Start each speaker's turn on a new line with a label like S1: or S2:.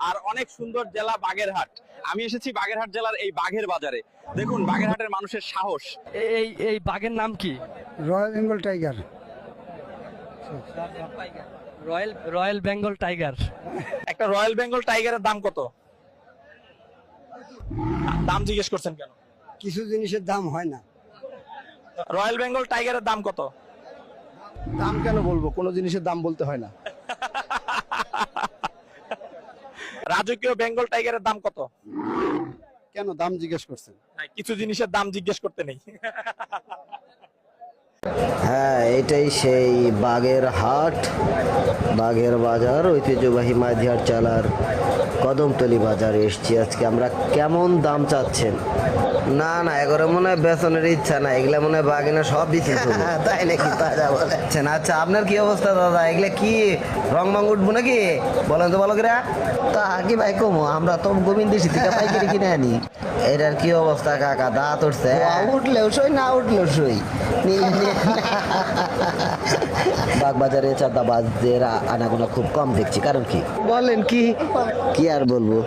S1: আর অনেক সুন্দর জেলা বাগেরহাট। আমি এসেছি বাগেরহাট জেলার এই বাঘের বাজারে। দেখুন বাগেরহাটের মানুষের সাহস।
S2: এই এই বাঘের নাম কি?
S3: Royal Bengal tiger.
S2: Royal royal Bengal tiger.
S1: একটা রয়্যাল বেঙ্গল টাইগারের দাম কত? দাম জিজ্ঞেস করছেন কেন?
S3: কিছু জিনিসের দাম হয় না।
S1: রয়্যাল বেঙ্গল টাইগারের দাম কত?
S4: দাম কেন বলবো, কোনো জিনিসের দাম বলতে হয় না।
S1: রাজকীয় বেঙ্গল টাইগারের দাম কত?
S4: কেন দাম জিজ্ঞেস করছেন?
S1: কিছু জিনিসের দাম জিজ্ঞেস করতে নেই।
S5: হ্যাঁ, এটাই সেই বাগের হাট, বাগের বাজার, ঐতিহ্যবাহী মাঝিহাট জেলার কদমতলী বাজারে এসছি আজকে আমরা। কেমন দাম চাচ্ছেন? না না, এগুলো মনে হয় বেতনের ইচ্ছা না, এগুলা মনে হয় বাগিনা সব দিচ্ছে। তাই নাকি? তাজা বলেছেন। আচ্ছা, আপনার কি অবস্থা দাদা? এগুলা কি রং মং উঠবো নাকি? বলেন তো বালকেরা। তা কি ভাই কমো, আমরা তো গোবিন্দেশি থেকে পাইকারি কিনে আনি। এটার কি অবস্থা কাকা? দাঁত উঠছে? উঠলেও সই, না উঠলেও সই। বাগবাজারে চাঁদাবাজদের আনাগোনা খুব কম দেখছি, কারণ কি বলেন? কি আর বলবো।